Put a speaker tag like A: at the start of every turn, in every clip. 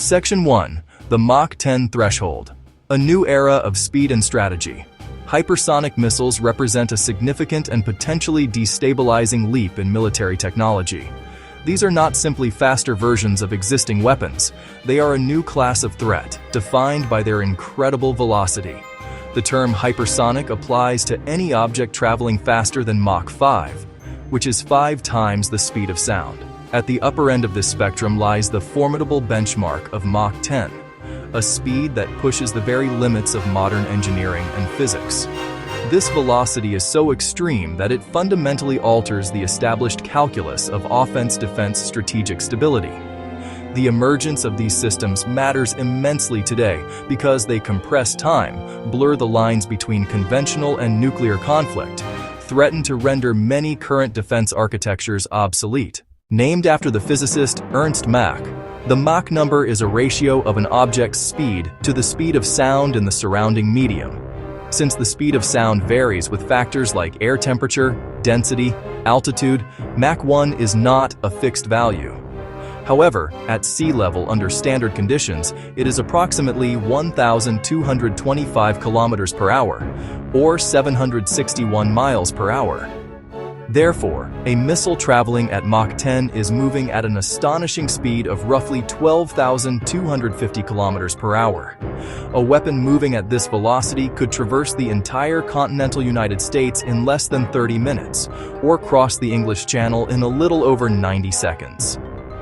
A: Section 1. The Mach 10 Threshold. A new era of speed and strategy. Hypersonic missiles represent a significant and potentially destabilizing leap in military technology. These are not simply faster versions of existing weapons. They are a new class of threat, defined by their incredible velocity. The term hypersonic applies to any object traveling faster than Mach 5, which is 5 times the speed of sound. At the upper end of this spectrum lies the formidable benchmark of Mach 10, a speed that pushes the very limits of modern engineering and physics. This velocity is so extreme that it fundamentally alters the established calculus of offense-defense strategic stability. The emergence of these systems matters immensely today because they compress time, blur the lines between conventional and nuclear conflict, threaten to render many current defense architectures obsolete. Named after the physicist Ernst Mach, the Mach number is a ratio of an object's speed to the speed of sound in the surrounding medium. Since the speed of sound varies with factors like air temperature, density, altitude, Mach 1 is not a fixed value. However, at sea level under standard conditions, it is approximately 1,225 kilometers per hour, or 761 miles per hour. Therefore, a missile traveling at Mach 10 is moving at an astonishing speed of roughly 12,250 kilometers per hour. A weapon moving at this velocity could traverse the entire continental United States in less than 30 minutes, or cross the English Channel in a little over 90 seconds.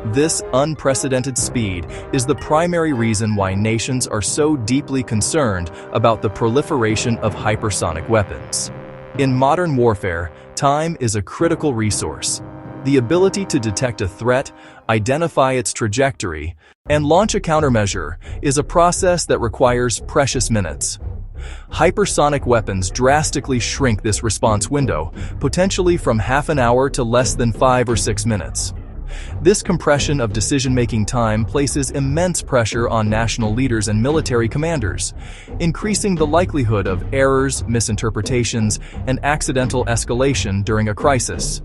A: This unprecedented speed is the primary reason why nations are so deeply concerned about the proliferation of hypersonic weapons. In modern warfare, time is a critical resource. The ability to detect a threat, identify its trajectory, and launch a countermeasure is a process that requires precious minutes. Hypersonic weapons drastically shrink this response window, potentially from half an hour to less than 5 or 6 minutes. This compression of decision-making time places immense pressure on national leaders and military commanders, increasing the likelihood of errors, misinterpretations, and accidental escalation during a crisis.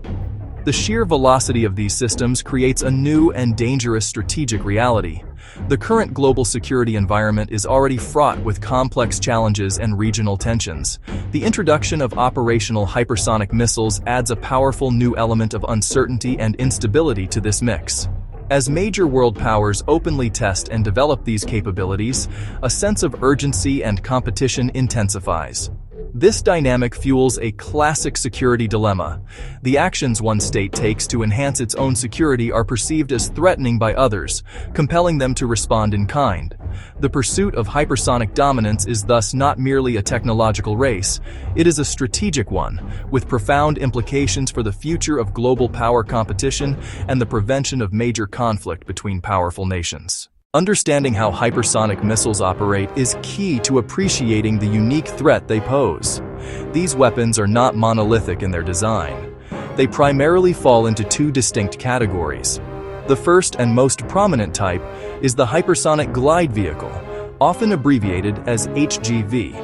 A: The sheer velocity of these systems creates a new and dangerous strategic reality. The current global security environment is already fraught with complex challenges and regional tensions. The introduction of operational hypersonic missiles adds a powerful new element of uncertainty and instability to this mix. As major world powers openly test and develop these capabilities, a sense of urgency and competition intensifies. This dynamic fuels a classic security dilemma. The actions one state takes to enhance its own security are perceived as threatening by others, compelling them to respond in kind. The pursuit of hypersonic dominance is thus not merely a technological race, it is a strategic one, with profound implications for the future of global power competition and the prevention of major conflict between powerful nations. Understanding how hypersonic missiles operate is key to appreciating the unique threat they pose. These weapons are not monolithic in their design. They primarily fall into 2 distinct categories. The first and most prominent type is the hypersonic glide vehicle, often abbreviated as HGV.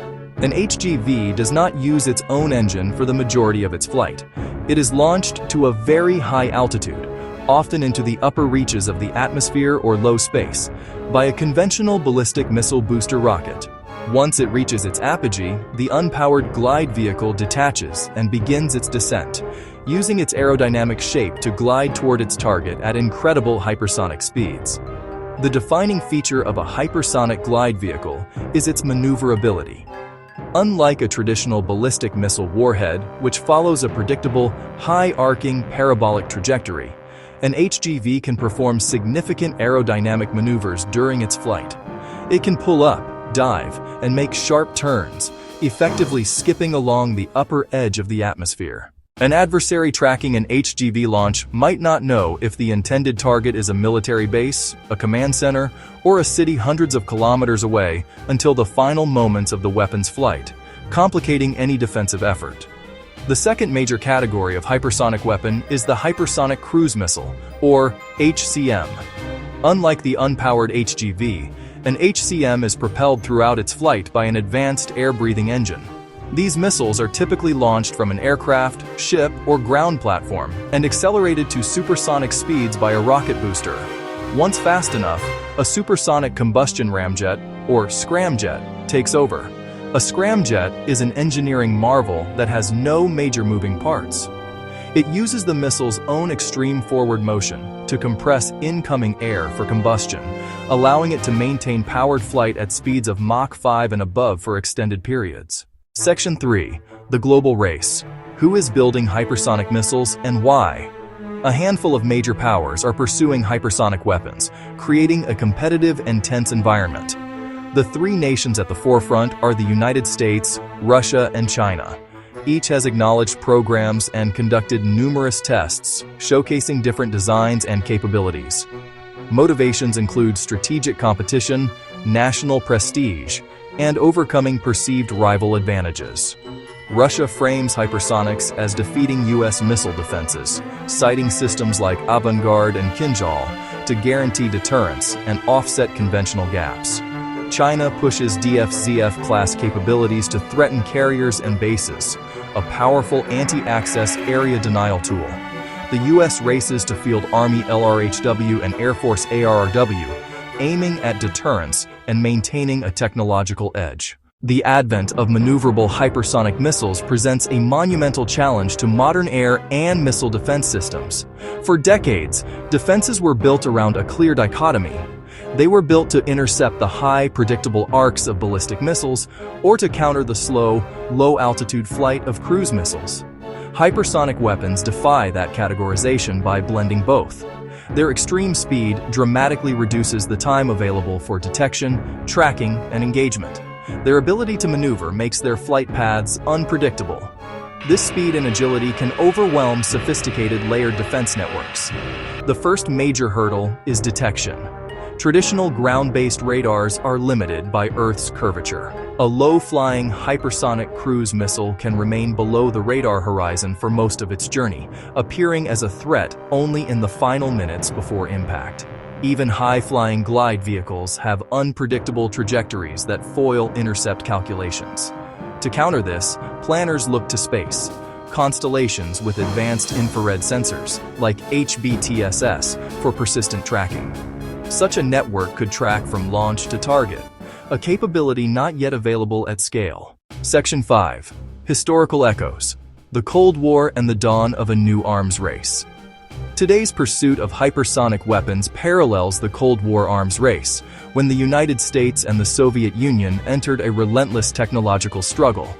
A: An HGV does not use its own engine for the majority of its flight. It is launched to a very high altitude, often into the upper reaches of the atmosphere or low space, by a conventional ballistic missile booster rocket. Once it reaches its apogee, the unpowered glide vehicle detaches and begins its descent, using its aerodynamic shape to glide toward its target at incredible hypersonic speeds. The defining feature of a hypersonic glide vehicle is its maneuverability. Unlike a traditional ballistic missile warhead, which follows a predictable, high-arcing parabolic trajectory, an HGV can perform significant aerodynamic maneuvers during its flight. It can pull up, dive, and make sharp turns, effectively skipping along the upper edge of the atmosphere. An adversary tracking an HGV launch might not know if the intended target is a military base, a command center, or a city hundreds of kilometers away until the final moments of the weapon's flight, complicating any defensive effort. The second major category of hypersonic weapon is the hypersonic cruise missile, or HCM. Unlike the unpowered HGV, an HCM is propelled throughout its flight by an advanced air-breathing engine. These missiles are typically launched from an aircraft, ship, or ground platform and accelerated to supersonic speeds by a rocket booster. Once fast enough, a supersonic combustion ramjet, or scramjet, takes over. A scramjet is an engineering marvel that has no major moving parts. It uses the missile's own extreme forward motion to compress incoming air for combustion, allowing it to maintain powered flight at speeds of Mach 5 and above for extended periods. Section 3. The Global Race. Who is building hypersonic missiles and why? A handful of major powers are pursuing hypersonic weapons, creating a competitive and tense environment. The three nations at the forefront are the United States, Russia, and China. Each has acknowledged programs and conducted numerous tests, showcasing different designs and capabilities. Motivations include strategic competition, national prestige, and overcoming perceived rival advantages. Russia frames hypersonics as defeating U.S. missile defenses, citing systems like Avangard and Kinjal to guarantee deterrence and offset conventional gaps. China pushes DF-ZF-class capabilities to threaten carriers and bases, a powerful anti-access area denial tool. The U.S. races to field Army LRHW and Air Force ARRW, aiming at deterrence and maintaining a technological edge. The advent of maneuverable hypersonic missiles presents a monumental challenge to modern air and missile defense systems. For decades, defenses were built around a clear dichotomy. They were built to intercept the high, predictable arcs of ballistic missiles or to counter the slow, low-altitude flight of cruise missiles. Hypersonic weapons defy that categorization by blending both. Their extreme speed dramatically reduces the time available for detection, tracking, and engagement. Their ability to maneuver makes their flight paths unpredictable. This speed and agility can overwhelm sophisticated layered defense networks. The first major hurdle is detection. Traditional ground-based radars are limited by Earth's curvature. A low-flying hypersonic cruise missile can remain below the radar horizon for most of its journey, appearing as a threat only in the final minutes before impact. Even high-flying glide vehicles have unpredictable trajectories that foil intercept calculations. To counter this, planners look to space. Constellations with advanced infrared sensors, like HBTSS, for persistent tracking. Such a network could track from launch to target, a capability not yet available at scale. Section 5. Historical Echoes. The Cold War and the Dawn of a New Arms Race. Today's pursuit of hypersonic weapons parallels the Cold War arms race, when the United States and the Soviet Union entered a relentless technological struggle.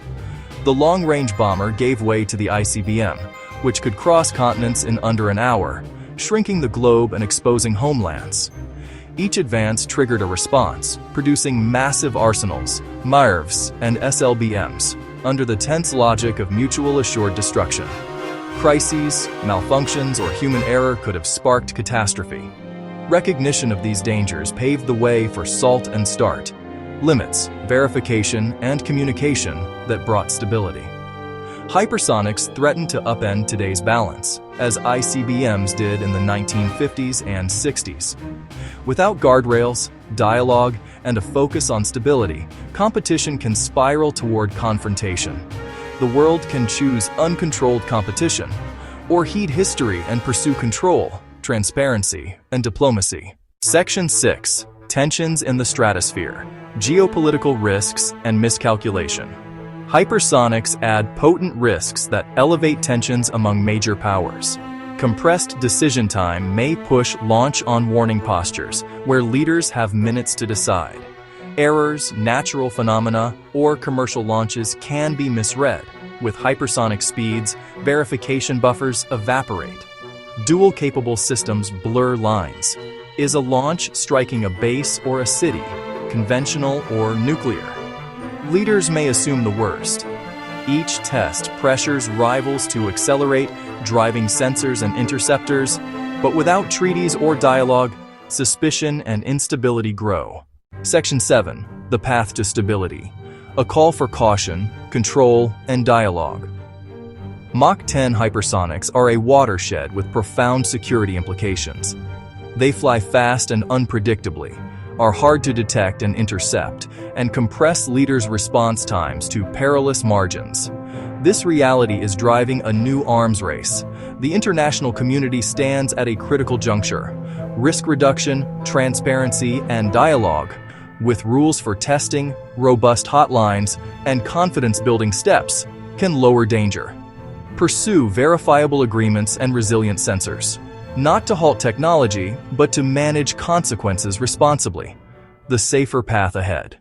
A: The long-range bomber gave way to the ICBM, which could cross continents in under an hour, shrinking the globe and exposing homelands. Each advance triggered a response, producing massive arsenals, MIRVs, and SLBMs, under the tense logic of mutual assured destruction. Crises, malfunctions, or human error could have sparked catastrophe. Recognition of these dangers paved the way for SALT and START, limits, verification, and communication that brought stability. Hypersonics threatened to upend today's balance, as ICBMs did in the 1950s and 60s. Without guardrails, dialogue, and a focus on stability, competition can spiral toward confrontation. The world can choose uncontrolled competition, or heed history and pursue control, transparency, and diplomacy. Section 6. Tensions in the Stratosphere. Geopolitical Risks and Miscalculation. Hypersonics add potent risks that elevate tensions among major powers. Compressed decision time may push launch on warning postures, where leaders have minutes to decide. Errors, natural phenomena, or commercial launches can be misread. With hypersonic speeds, verification buffers evaporate. Dual-capable systems blur lines. Is a launch striking a base or a city, conventional or nuclear? Leaders may assume the worst. Each test pressures rivals to accelerate, driving sensors and interceptors, but without treaties or dialogue, suspicion and instability grow. Section 7. The Path to Stability. A call for caution, control, and dialogue. Mach 10 hypersonics are a watershed with profound security implications. They fly fast and unpredictably, are hard to detect and intercept, and compress leaders' response times to perilous margins. This reality is driving a new arms race. The international community stands at a critical juncture. Risk reduction, transparency, and dialogue, with rules for testing, robust hotlines, and confidence-building steps, can lower danger. Pursue verifiable agreements and resilient sensors, not to halt technology, but to manage consequences responsibly. The safer path ahead.